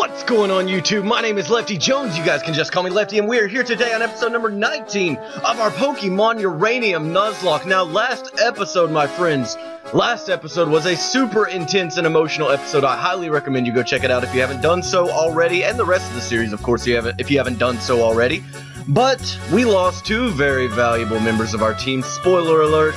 What's going on YouTube? My name is Lefty Jones, you guys can just call me Lefty, and we are here today on episode number 19 of our Pokemon Uranium Nuzlocke. Now, last episode, my friends, was a super intense and emotional episode. I highly recommend you go check it out if you haven't done so already, and the rest of the series, of course, if you haven't done so already. But we lost two very valuable members of our team. Spoiler alert.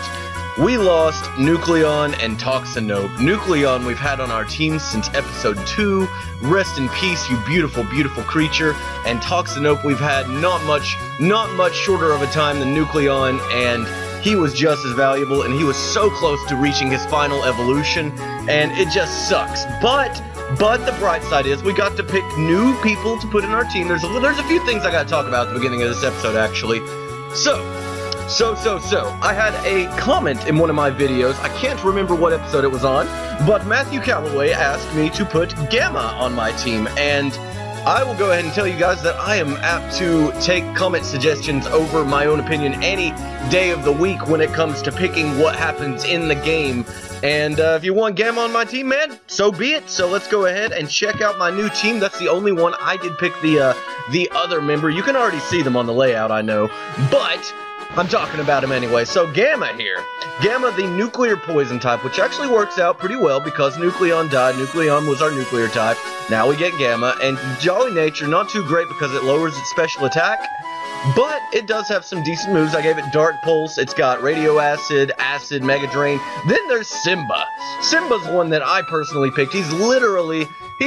We lost Nucleon and Toxinope. Nucleon we've had on our team since episode 2. Rest in peace, you beautiful, beautiful creature. And Toxinope we've had not much shorter of a time than Nucleon, and he was just as valuable, and he was so close to reaching his final evolution, and it just sucks. But the bright side is we got to pick new people to put in our team. There's a few things I got to talk about at the beginning of this episode, actually. So, I had a comment in one of my videos, I can't remember what episode it was on, but Matthew Calloway asked me to put Gamma on my team, and I will go ahead and tell you guys that I am apt to take comment suggestions over my own opinion any day of the week when it comes to picking what happens in the game. And if you want Gamma on my team, man, so be it. So let's go ahead and check out my new team. That's the only one. I did pick the other member. You can already see them on the layout, I know, but I'm talking about him anyway. So Gamma here. Gamma, the nuclear poison type, which actually works out pretty well because Nucleon died. Nucleon was our nuclear type. Now we get Gamma. And Jolly Nature, not too great because it lowers its special attack, but it does have some decent moves. I gave it Dark Pulse. It's got Radio Acid, Acid, Mega Drain. Then there's Simba. Simba's one that I personally picked. He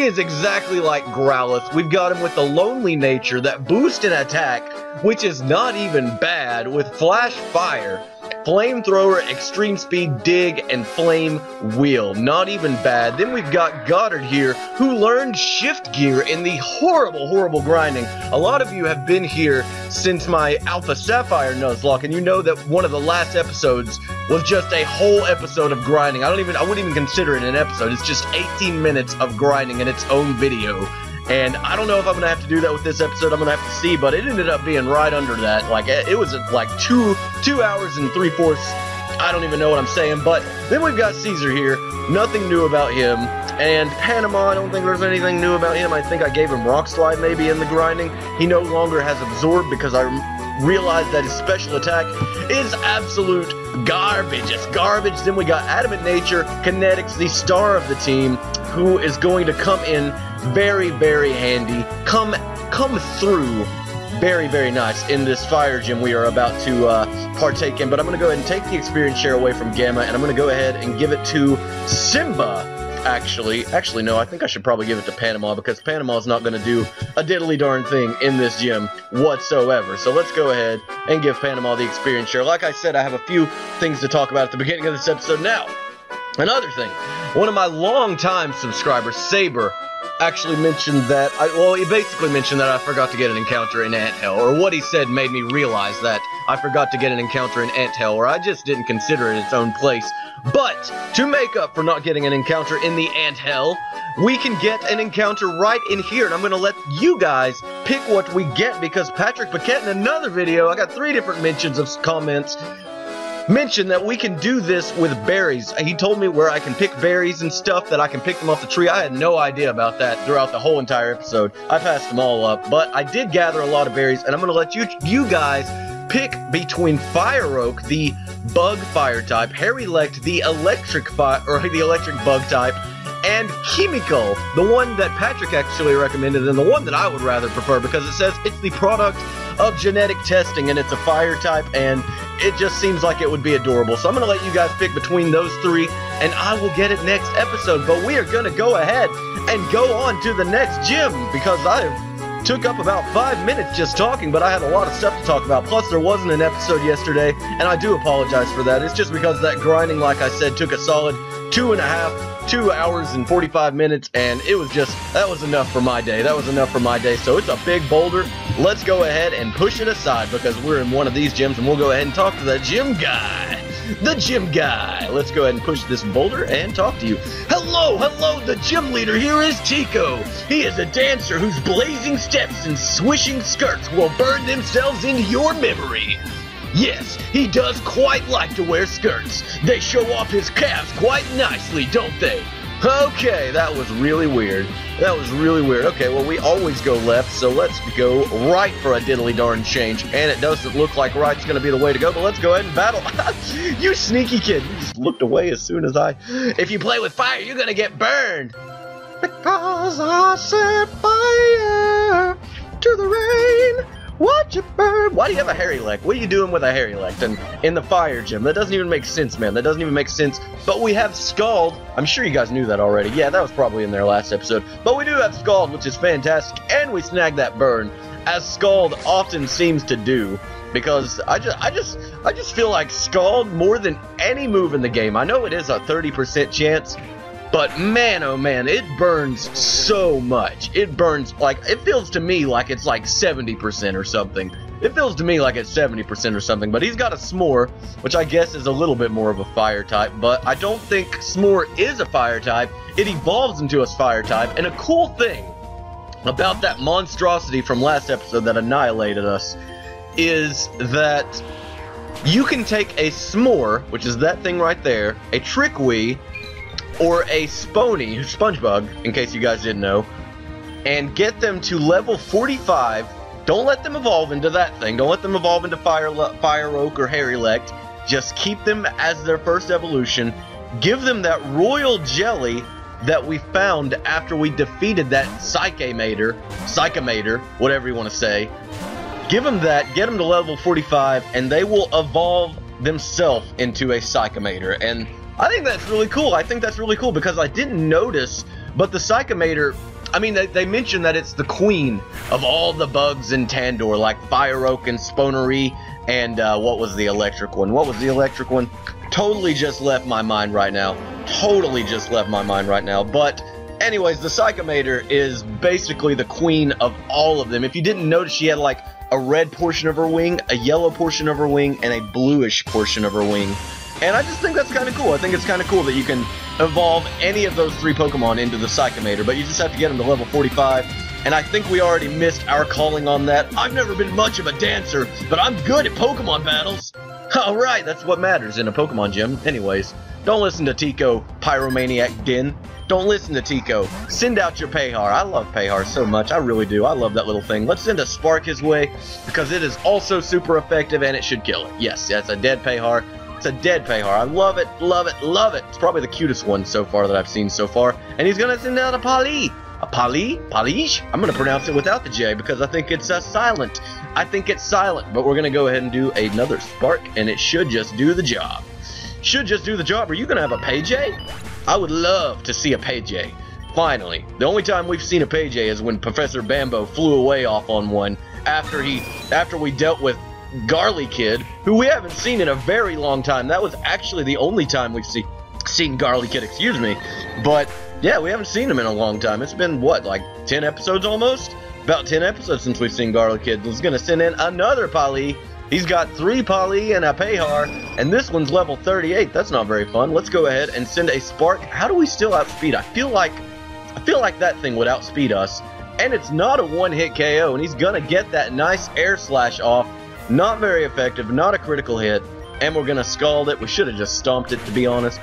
is exactly like Growlithe. We've got him with the Lonely Nature, that boost in attack, which is not even bad, with Flash Fire, Flamethrower, Extreme Speed, Dig, and Flame Wheel. Not even bad. Then we've got Goddard here, who learned Shift Gear in the horrible grinding. A lot of you have been here since my Alpha Sapphire Nuzlocke, and you know that one of the last episodes was just a whole episode of grinding. I wouldn't even consider it an episode. It's just 18 minutes of grinding in its own video. And I don't know if I'm going to have to do that with this episode. I'm going to have to see, but it ended up being right under that. Like, it was like 2 hours and 3/4. I don't even know what I'm saying. But then we've got Caesar here. Nothing new about him. And Panama, I don't think there's anything new about him. I think I gave him Rock Slide maybe in the grinding. He no longer has Absorb because I realized that his special attack is absolute garbage. It's garbage. Then we got Adamant Nature, Kinetics, the star of the team, who is going to come in very, very handy. Come through very nice in this fire gym we are about to partake in. But I'm going to go ahead and take the experience share away from Gamma, and I'm going to go ahead and give it to Simba. Actually, no, I think I should probably give it to Panama, because Panama's not going to do a diddly darn thing in this gym whatsoever. So let's go ahead and give Panama the experience share. Like I said, I have a few things to talk about at the beginning of this episode. Now, another thing, one of my longtime subscribers, Saber, actually mentioned that, he basically mentioned that I forgot to get an encounter in Anthell, or what he said made me realize that I forgot to get an encounter in Anthell, or I just didn't consider it its own place. But, to make up for not getting an encounter in the Anthell, we can get an encounter right in here, and I'm going to let you guys pick what we get, because Patrick Paquette in another video, I got 3 different mentions of comments, mentioned that we can do this with berries. He told me where I can pick berries and stuff, that I can pick them off the tree. I had no idea about that throughout the whole entire episode. I passed them all up, but I did gather a lot of berries, and I'm going to let you guys pick between Fire Oak, the bug fire type, Harry-Lect, the electric bug type, and Chemical, the one that Patrick actually recommended, and the one that I would rather prefer, because it says it's the product of genetic testing, and it's a fire type, and it just seems like it would be adorable. So I'm going to let you guys pick between those 3, and I will get it next episode. But we are going to go ahead and go on to the next gym, because I took up about 5 minutes just talking, but I had a lot of stuff to talk about. Plus, there wasn't an episode yesterday, and I do apologize for that. It's just because that grinding, like I said, took a solid 2 hours and 45 minutes, and that was enough for my day. So it's a big boulder. Let's go ahead and push it aside, because we're in one of these gyms, and we'll go ahead and talk to the gym guy. Let's go ahead and push this boulder and talk to you. Hello, the gym leader here is Tiko. He is a dancer whose blazing steps and swishing skirts will burn themselves into your memory. Yes, he does quite like to wear skirts. They show off his calves quite nicely, don't they? Okay, that was really weird. That was really weird. Okay, well, we always go left, so let's go right for a diddly darn change. And it doesn't look like right's going to be the way to go, but let's go ahead and battle. You sneaky kid. You just looked away as soon as If you play with fire, you're going to get burned. Because I set fire to the rain. Watch it burn. Why do you have a hairy leg? What are you doing with a hairy leg in the fire gym? That doesn't even make sense, man. That doesn't even make sense. But we have Scald. I'm sure you guys knew that already. Yeah, that was probably in their last episode. But we do have Scald, which is fantastic. And we snagged that burn, as Scald often seems to do. Because I just feel like Scald, more than any move in the game, I know it is a 30% chance, but man, oh man, it burns so much. It burns, like, it feels to me like it's like 70% or something. It feels to me like it's 70% or something, but he's got a S'more, which I guess is a little bit more of a fire type, but I don't think S'more is a fire type. It evolves into a fire type, and a cool thing about that monstrosity from last episode that annihilated us is that you can take a S'more, which is that thing right there, a Trickwee, or a Spongebug, in case you guys didn't know, and get them to level 45. Don't let them evolve into that thing. Don't let them evolve into Fire Oak or Harry-Lect. Just keep them as their first evolution. Give them that Royal Jelly that we found after we defeated that Psychomator, whatever you want to say. Give them that, get them to level 45, and they will evolve themselves into a Psychomator. And I think that's really cool. I think that's really cool because I didn't notice, but the Psychomator, I mean, they mentioned that it's the queen of all the bugs in Tandor, like Fire Oak and Sponery, and what was the electric one? What was the electric one? Totally just left my mind right now. Totally just left my mind right now. But anyways, the Psychomator is basically the queen of all of them. If you didn't notice, she had like a red portion of her wing, a yellow portion of her wing, and a bluish portion of her wing. And I just think that's kind of cool. I think it's kind of cool that you can evolve any of those three Pokemon into the Psychomator, but you just have to get them to level 45. And I think we already missed our calling on that. I've never been much of a dancer, but I'm good at Pokemon battles. Alright, that's what matters in a Pokemon gym. Anyways, don't listen to Tiko, Pyromaniac Din. Don't listen to Tiko. Send out your Payhar. I love Payhar so much. I really do. I love that little thing. Let's send a Spark his way, because it is also super effective and it should kill it. Yes, that's a dead Payhar. It's a dead Payhar. I love it, love it, love it. It's probably the cutest one so far that I've seen so far. And he's going to send out a Pali. A Pali? Palish? I'm going to pronounce it without the J because I think it's silent. I think it's silent, but we're going to go ahead and do another Spark, and it should just do the job. Should just do the job. Are you going to have a Payjay? I would love to see a Payjay. Finally. The only time we've seen a Payjay is when Professor Bambo flew away off on one after we dealt with Garly Kid, who we haven't seen in a very long time. That was actually the only time we've seen Garly Kid, excuse me. But yeah, we haven't seen him in a long time. It's been what, like 10 episodes almost? About 10 episodes since we've seen Garly Kid. He's gonna send in another Pali. He's got 3 Pali and a Payhar, and this one's level 38. That's not very fun. Let's go ahead and send a Spark. How do we still outspeed? I feel like that thing would outspeed us, and it's not a one-hit KO, and he's gonna get that nice air slash off. Not very effective, not a critical hit, and we're gonna Scald it. We should have just stomped it, to be honest.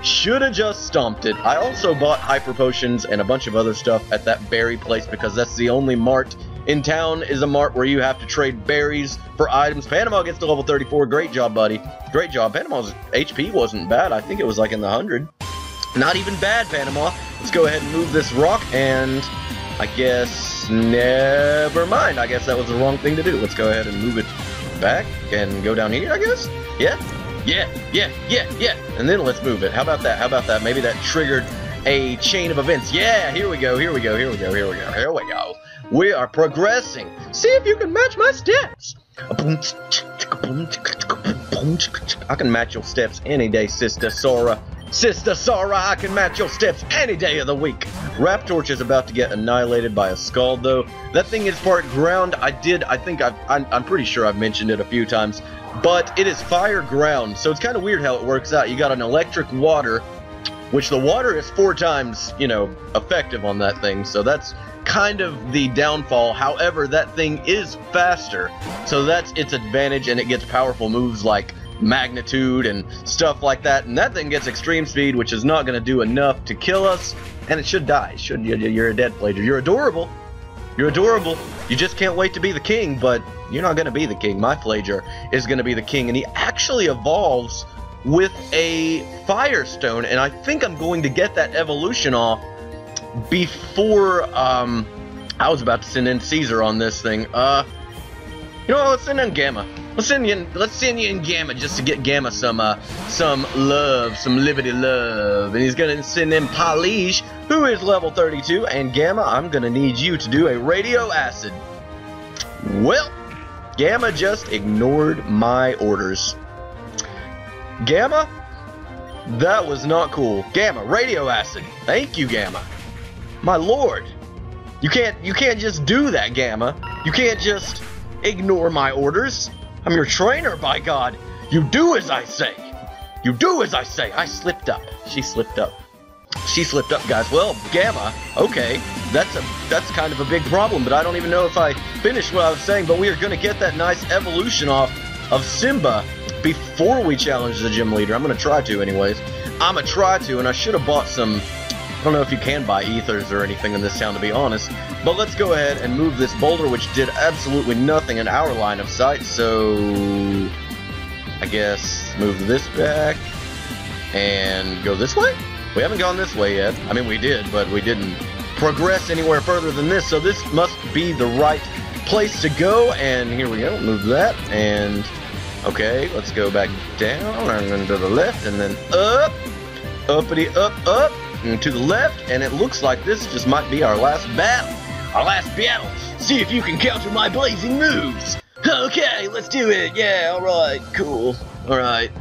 Should have just stomped it. I also bought Hyper Potions and a bunch of other stuff at that berry place because that's the only mart in town, is a mart where you have to trade berries for items. Panama gets to level 34. Great job, buddy. Great job. Panama's HP wasn't bad. I think it was like in the 100. Not even bad, Panama. Let's go ahead and move this rock, and I guess never mind. I guess that was the wrong thing to do. Let's go ahead and move it back and go down here, I guess. Yeah. And then let's move it. How about that? How about that? Maybe that triggered a chain of events. Yeah, here we go. We are progressing. See if you can match my steps. I can match your steps any day, Sister Sora. Sister Sora, I can match your steps any day of the week. Raptorch is about to get annihilated by a Scald, though. That thing is part ground. I'm pretty sure I've mentioned it a few times, but it is fire ground, so it's kind of weird how it works out. You got an electric water, which the water is 4 times, effective on that thing, so that's kind of the downfall. However, that thing is faster, so that's its advantage, and it gets powerful moves like magnitude and stuff like that, and that thing gets extreme speed, which is not going to do enough to kill us, and it should die. You're a dead Flager. You're adorable. You're adorable. You just can't wait to be the king, but you're not going to be the king. My Flager is going to be the king, and he actually evolves with a Firestone, and I think I'm going to get that evolution off before, I was about to send in Caesar on this thing. You know what, let's send in Gamma. Let's send you in Gamma just to get Gamma some love, some liberty love. And he's gonna send in Polish, who is level 32, and Gamma, I'm gonna need you to do a radio acid. Well, Gamma just ignored my orders. Gamma? That was not cool. Gamma, radio acid. Thank you, Gamma. My lord. You can't just do that, Gamma. You can't just ignore my orders. I'm your trainer, by God. You do as I say. You do as I say. I slipped up. She slipped up. She slipped up, guys. Well, Gamma, okay, that's kind of a big problem, but I don't even know if I finished what I was saying, but we are going to get that nice evolution off of Simba before we challenge the gym leader. I'm going to try to anyways. I'm going to try to, and I should have bought some, I don't know if you can buy ethers or anything in this town, to be honest, but let's go ahead and move this boulder, which did absolutely nothing in our line of sight, so I guess move this back and go this way? We haven't gone this way yet. I mean, we did, but we didn't progress anywhere further than this, so this must be the right place to go, and here we go. Move that, and okay, let's go back down, and then to the left, and then up, uppity up, up, and to the left, and it looks like this just might be our last battle. Our last battle. See if you can counter my blazing moves. Okay, let's do it. Yeah, alright, cool. Alright.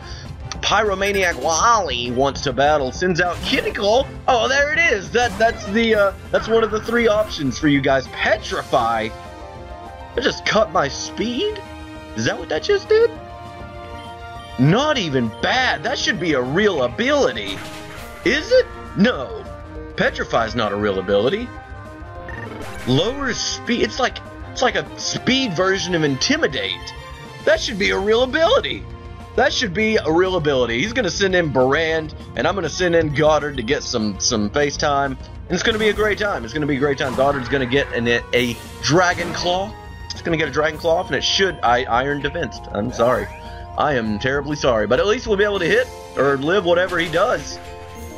Pyromaniac Wally wants to battle, sends out Tiko. Oh, there it is. That's one of the 3 options for you guys. Petrify. That just cut my speed? Is that what that just did? Not even bad. That should be a real ability. Is it? No. Petrify's not a real ability. Lowers speed. It's like a speed version of Intimidate. That should be a real ability. That should be a real ability. He's going to send in Barand, and I'm going to send in Goddard to get some FaceTime. And it's going to be a great time. It's going to be a great time. Goddard's going to get a Dragon Claw. It's going to get a Dragon Claw off, and it should Iron Defense. I'm sorry. I am terribly sorry. But at least we'll be able to hit or live whatever he does.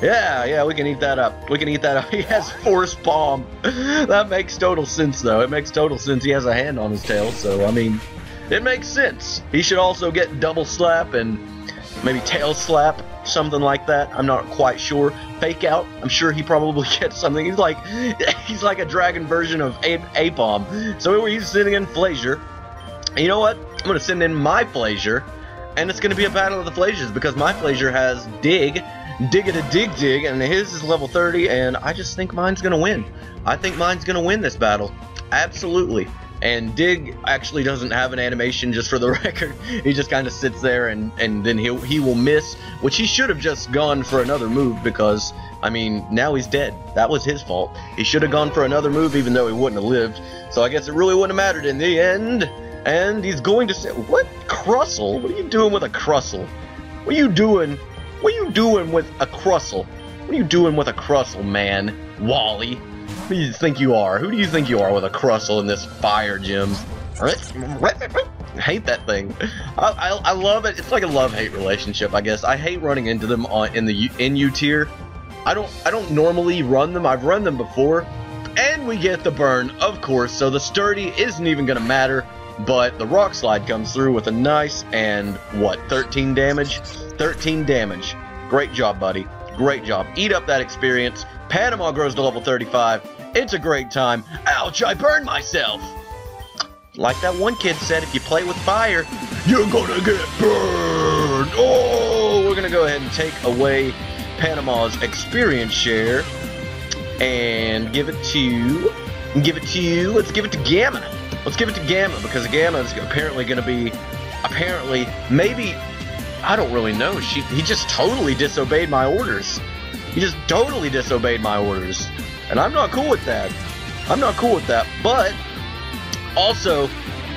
Yeah, we can eat that up. We can eat that up. He has Force Palm. That makes total sense, though. It makes total sense. He has a hand on his tail, so, I mean, it makes sense. He should also get Double Slap and maybe Tail Slap, something like that. I'm not quite sure. Fake Out. I'm sure he probably gets something. He's like a dragon version of Apom. So he's sending in Flazier. And you know what? I'm going to send in my Flazier, and it's going to be a battle of the Flaziers because my Flazier has Dig, Dig, and his is level 30, and I just think mine's going to win. I think mine's going to win this battle. Absolutely. And Dig actually doesn't have an animation, just for the record. He just kind of sits there, and then he will miss, which he should have just gone for another move because, I mean, now he's dead. That was his fault. He should have gone for another move even though he wouldn't have lived. So I guess it really wouldn't have mattered in the end. And he's going to say, what? Crustle? What are you doing with a Crustle? What are you doing? What are you doing with a Crustle? What are you doing with a Crustle, man? Wally? Who do you think you are? Who do you think you are with a Crustle in this fire gym? I hate that thing. I love it. It's like a love-hate relationship, I guess. I hate running into them in the NU tier. I don't normally run them. I've run them before. And we get the burn, of course, so the sturdy isn't even going to matter. But the rock slide comes through with a nice and, what, 13 damage? 13 damage. Great job, buddy. Great job. Eat up that experience. Panama grows to level 35. It's a great time. Ouch, I burned myself. Like that one kid said, if you play with fire, you're gonna get burned. Oh, we're gonna go ahead and take away Panama's experience share and give it to, let's give it to Gamma. Let's give it to Gamma, because Gamma is apparently going to be, maybe, I don't really know. He just totally disobeyed my orders. He just totally disobeyed my orders. And I'm not cool with that. I'm not cool with that. But, also,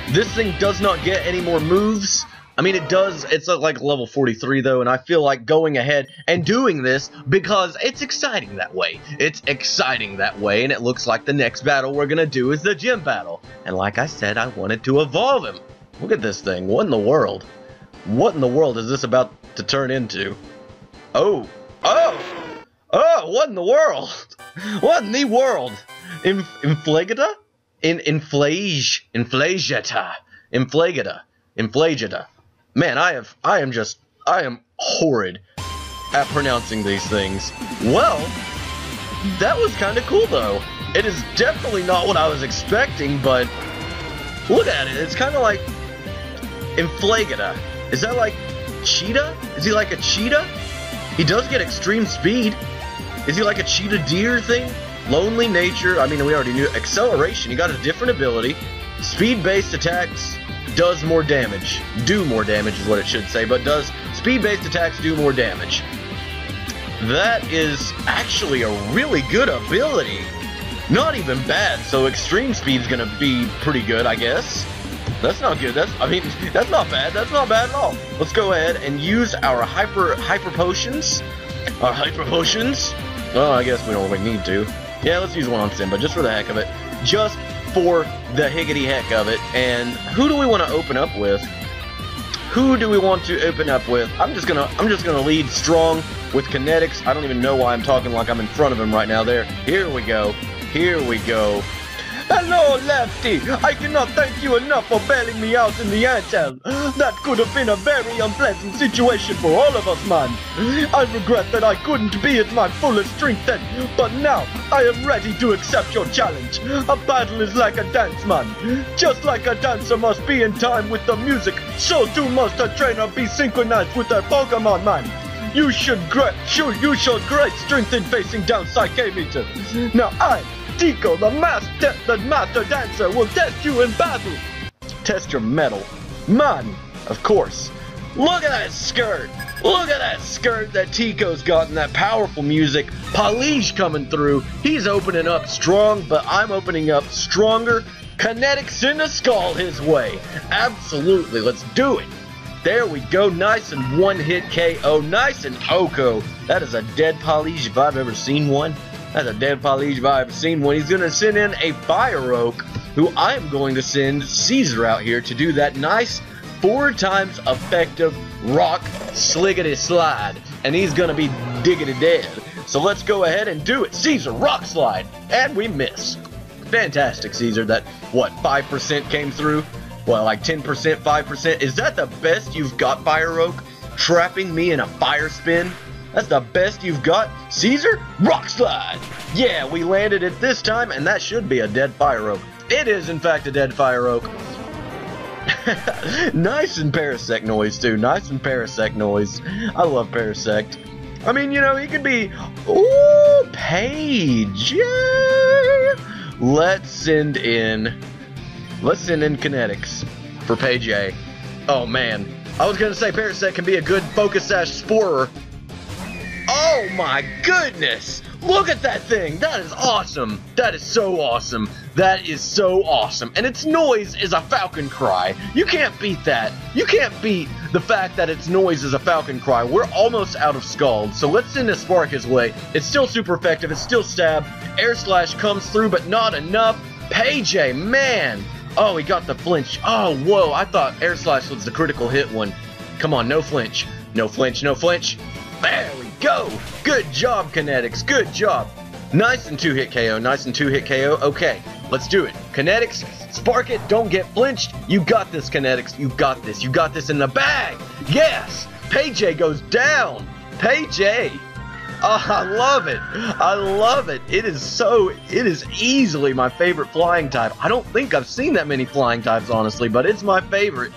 this thing does not get any more moves I mean, it's like level 43 though, and I feel like going ahead and doing this because it's exciting that way. It's exciting that way, and it looks like the next battle we're gonna do is the gym battle. And like I said, I wanted to evolve him. Look at this thing. What in the world? What in the world is this about to turn into? Oh, what in the world? What in the world? Inflagita? Inflagita. Man, I am horrid at pronouncing these things. Well, that was kind of cool though. It is definitely not what I was expecting, but look at it. It's kind of like Inflagita. Is that like cheetah? Is he like a cheetah? He does get extreme speed. Is he like a cheetah deer thing? Lonely nature. I mean, we already knew. Acceleration. He got a different ability. Speed-based attacks does more damage. Do more damage is what it should say, but does speed-based attacks do more damage? That is actually a really good ability. Not even bad. So extreme speed's gonna be pretty good, I guess. That's not good. That's not bad. That's not bad at all. Let's go ahead and use our hyper potions. Our hyper potions. Well, I guess we don't really need to. Yeah, let's use one on Simba just for the heck of it. Just for the higgity heck of it. And who do we want to open up with? Who do we want to open up with? I'm just gonna lead strong with kinetics. I don't even know why I'm talking like I'm in front of him right now. There. Here we go. Here we go. Hello, Lefty! I cannot thank you enough for bailing me out in the anthill. That could have been a very unpleasant situation for all of us, man. I regret that I couldn't be at my fullest strength then, but now I am ready to accept your challenge. A battle is like a dance, man. Just like a dancer must be in time with the music, so too must a trainer be synchronized with their Pokemon, man. You should show great strength in facing down Psyche Meter. Now Tiko, the master dancer, will test you in battle. Test your mettle. Man, of course. Look at that skirt. Look at that skirt that Tiko's got and that powerful music. Polish coming through. He's opening up strong, but I'm opening up stronger. Kinetics in the skull his way. Absolutely, let's do it. There we go, nice and one-hit KO, nice and Oko. That is a dead Polish if I've ever seen one. That's a dead Polish if I've ever seen one. He's going to send in a Fire Oak, who I'm going to send Caesar out here to do that nice 4 times effective rock sliggity slide. And he's going to be diggity dead. So let's go ahead and do it. Caesar, rock slide. And we miss. Fantastic, Caesar. That, what, 5% came through? Well, like 10%, 5%. Is that the best you've got, Fire Oak? Trapping me in a fire spin? That's the best you've got? Caesar? Rock slide! Yeah, we landed it this time, and that should be a dead Fire Oak. It is, in fact, a dead Fire Oak. Nice and Parasect noise, too. Nice and Parasect noise. I love Parasect. I mean, you know, he could be... Ooh, Paige! Yeah! Let's send in kinetics for Page A. Oh man, I was gonna say Parasect can be a good Focus Sash Sporer. Oh my goodness! Look at that thing! That is awesome! That is so awesome! That is so awesome! And its noise is a falcon cry. You can't beat that. You can't beat the fact that its noise is a falcon cry. We're almost out of Scald, so let's send a Spark his way. It's still super effective. It's still stab. Air Slash comes through, but not enough. Page A, man! Oh, he got the flinch. Oh, whoa, I thought Air Slash was the critical hit one. Come on, no flinch. No flinch, no flinch. There we go. Good job, Kinetics. Good job. Nice and 2-hit KO. Nice and 2-hit KO. Okay, let's do it. Kinetics, spark it. Don't get flinched. You got this, Kinetics. You got this. You got this in the bag. Yes. Page A goes down. Page A. Oh, I love it. I love it. It is easily my favorite flying type. I don't think I've seen that many flying types, honestly, but it's my favorite.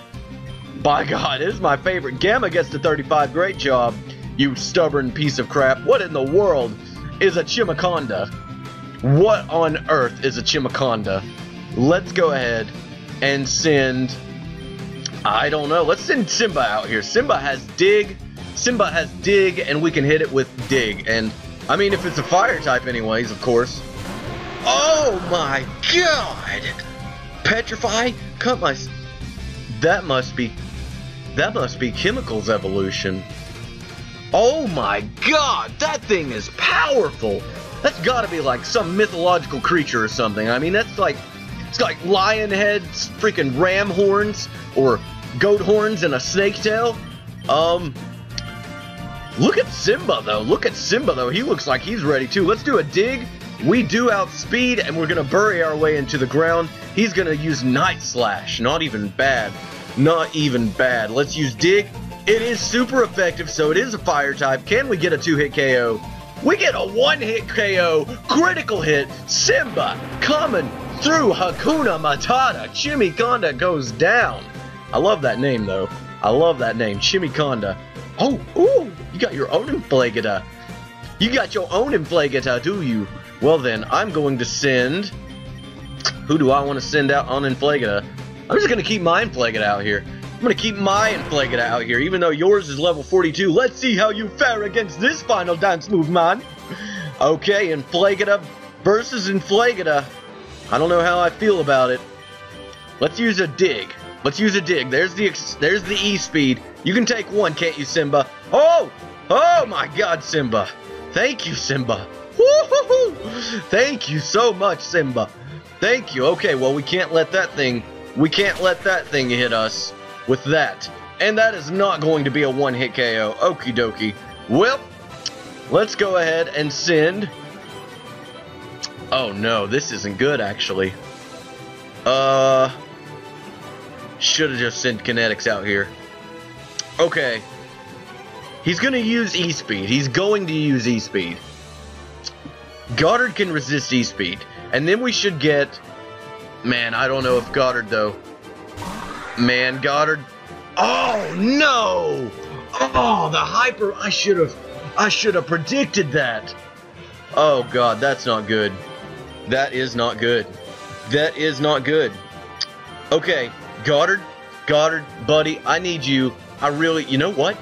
By God, it is my favorite. Gamma gets to 35. Great job, you stubborn piece of crap. What in the world is a Chimiconda? What on earth is a Chimiconda? Let's go ahead and send... I don't know. Let's send Simba out here. Simba has Dig, and we can hit it with Dig. And, I mean, if it's a fire type anyways, of course. Oh, my God! Petrify? Cut my... That must be... That must be Chemical's evolution. Oh my god, that thing is powerful! That's gotta be like some mythological creature or something. I mean, that's like, it's like lion heads, freaking ram horns, or goat horns and a snake tail. Look at Simba though, look at Simba though, he looks like he's ready too. Let's do a dig. We do outspeed, and we're gonna bury our way into the ground. He's gonna use Night Slash, not even bad. Not even bad. Let's use dig. It is super effective, so it is a fire type. Can we get a 2-hit KO? We get a 1-hit KO, critical hit. Simba coming through Hakuna Matata. Chimiconda goes down. I love that name, though. I love that name, Chimiconda. Oh, ooh, you got your own Inflagata. You got your own Inflagata, do you? Well then, I'm going to send... Who do I want to send out on Inflagata? I'm just going to keep my Inflagata out here. I'm going to keep my Inflagata out here, even though yours is level 42. Let's see how you fare against this final dance move, man. Okay, Inflagata versus Inflagata. I don't know how I feel about it. Let's use a dig. Let's use a dig. There's the E-speed. You can take one, can't you, Simba? Oh! Oh my god, Simba. Thank you, Simba. Woo-hoo-hoo! Thank you so much, Simba. Thank you. Okay, well, we can't let that thing hit us with that. And that is not going to be a one-hit KO. Okie dokie. Well, let's go ahead and send... Oh no, this isn't good, actually. Should have just sent Kinetics out here. Okay. He's going to use E-Speed. He's going to use E-Speed. Goddard can resist E-Speed. And then we should get... Man, I don't know if Goddard, though. Man, Goddard... Oh, no! Oh, the hyper... I should have predicted that. Oh, God, that's not good. That is not good. That is not good. Okay, Goddard, buddy, I need you. I really... You know what?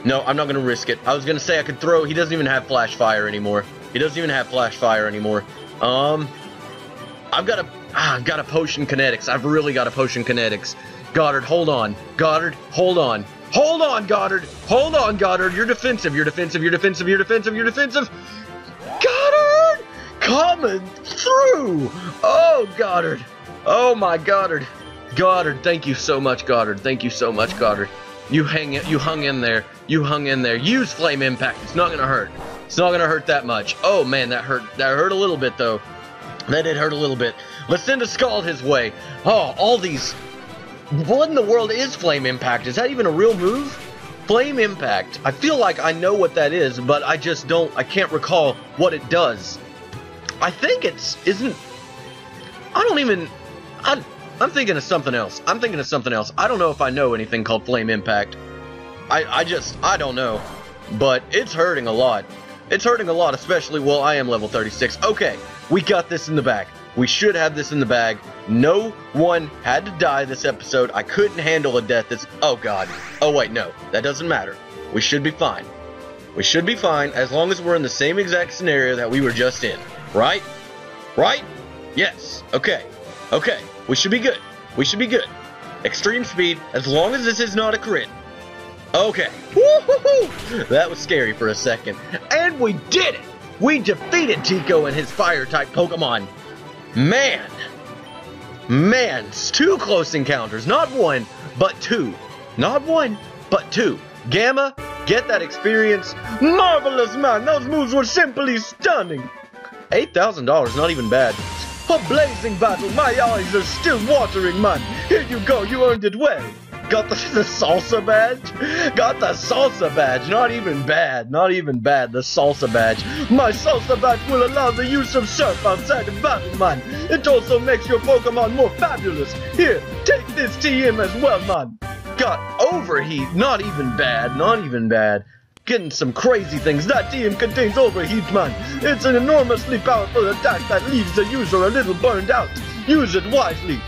No, I'm not going to risk it. I was going to say I could throw... He doesn't even have Flash Fire anymore. He doesn't even have Flash Fire anymore. I've got a Potion Kinetics. I've really got a Potion Kinetics. Goddard, hold on. Goddard, hold on. Hold on, Goddard. Hold on, Goddard. You're defensive. You're defensive. You're defensive. You're defensive. You're defensive. Goddard! Coming through! Oh, Goddard. Oh, my Goddard. Goddard, thank you so much, Goddard. Thank you so much, Goddard. You hung in there. You hung in there. Use Flame Impact. It's not gonna hurt. It's not gonna hurt that much. Oh man, that hurt. That hurt a little bit though. That did hurt a little bit. Let's send a Scald his way. Oh, all these. What in the world is Flame Impact? Is that even a real move? Flame Impact. I feel like I know what that is, but I just don't. I can't recall what it does. I think isn't. I don't even. I'm thinking of something else. I'm thinking of something else. I don't know if I know anything called Flame Impact. I don't know. But it's hurting a lot. It's hurting a lot, especially, well, I am level 36. Okay, we got this in the bag. We should have this in the bag. No one had to die this episode. I couldn't handle a death that's... Oh, God. Oh, wait, no. That doesn't matter. We should be fine. We should be fine as long as we're in the same exact scenario that we were just in. Right? Right? Yes. Okay. Okay. We should be good. We should be good. Extreme speed, as long as this is not a crit. Okay. Woo-hoo-hoo! That was scary for a second. And we did it! We defeated Tiko and his fire-type Pokemon. Man. Man, it's 2 close encounters. Not 1, but 2. Not 1, but 2. Gamma, get that experience. Marvelous, man. Those moves were simply stunning. $8,000, not even bad. A blazing battle, my eyes are still watering, man. Here you go, you earned it well. Got the salsa badge? Got the salsa badge, not even bad, not even bad, the salsa badge. My salsa badge will allow the use of surf outside of battle, man. It also makes your Pokemon more fabulous. Here, take this TM as well, man. Got overheat, not even bad, not even bad. Getting some crazy things. That TM contains overheat, man. It's an enormously powerful attack that leaves the user a little burned out. Use it wisely.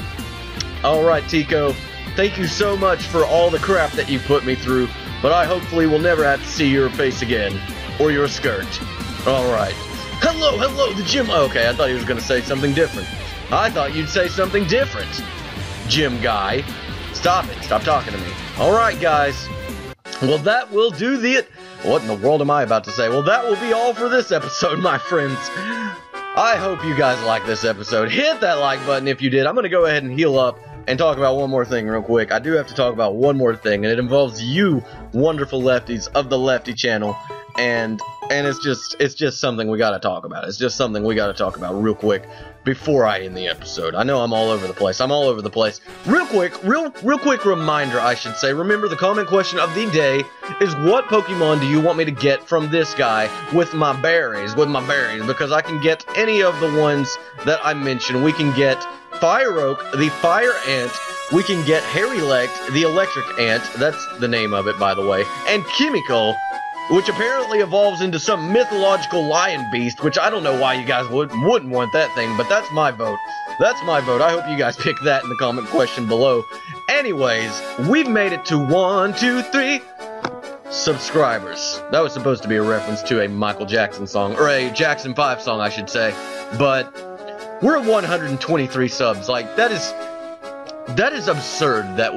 Alright, Tiko. Thank you so much for all the crap that you put me through, but I hopefully will never have to see your face again. Or your skirt. Alright. Hello, the gym. Okay, I thought he was going to say something different. I thought you'd say something different, gym guy. Stop it. Stop talking to me. Alright, guys. Well, that will do the... What in the world am I about to say? Well, that will be all for this episode, my friends. I hope you guys like this episode. Hit that like button if you did. I'm going to go ahead and heal up and talk about one more thing real quick. I do have to talk about one more thing, and it involves you wonderful lefties of the Lefty channel, and it's just something we gotta talk about. It's just something we gotta talk about real quick before I end the episode. I know I'm all over the place. Real quick reminder, I should say. Remember, the comment question of the day is, what Pokemon do you want me to get from this guy with my berries? Because I can get any of the ones that I mentioned. We can get Fire Oak, the Fire Ant. We can get Harry-Lect, the Electric Ant. That's the name of it, by the way. And Chemical, which apparently evolves into some mythological lion beast, which I don't know why you guys wouldn't want that thing, but that's my vote. I hope you guys pick that in the comment question below. Anyways, we've made it to 1, 2, 3 subscribers. That was supposed to be a reference to a Michael Jackson song, or a Jackson 5 song, I should say, but we're at 123 subs. Like, that is absurd that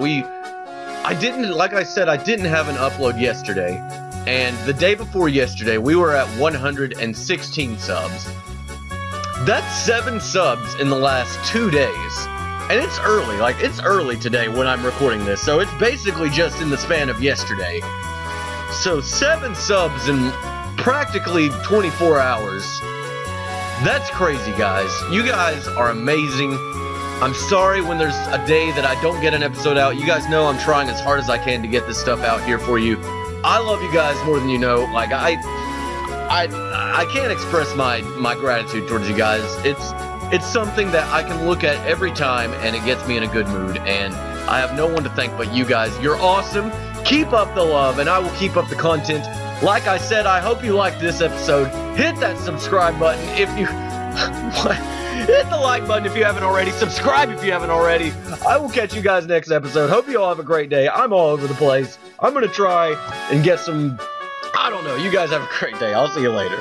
like I said, I didn't have an upload yesterday, and the day before yesterday, we were at 116 subs. That's 7 subs in the last 2 days, and it's early, like, it's early today when I'm recording this, so it's basically just in the span of yesterday. So 7 subs in practically 24 hours. That's crazy, guys. You guys are amazing. I'm sorry when there's a day that I don't get an episode out. You guys know I'm trying as hard as I can to get this stuff out here for you. I love you guys more than you know. Like, I can't express my gratitude towards you guys. It's something that I can look at every time, and it gets me in a good mood, and I have no one to thank but you guys. You're awesome. Keep up the love, and I will keep up the content. Like I said, I hope you liked this episode. Hit that subscribe button if you... Hit the like button if you haven't already. Subscribe if you haven't already. I will catch you guys next episode. Hope you all have a great day. I'm all over the place. I'm going to try and get some... I don't know. You guys have a great day. I'll see you later.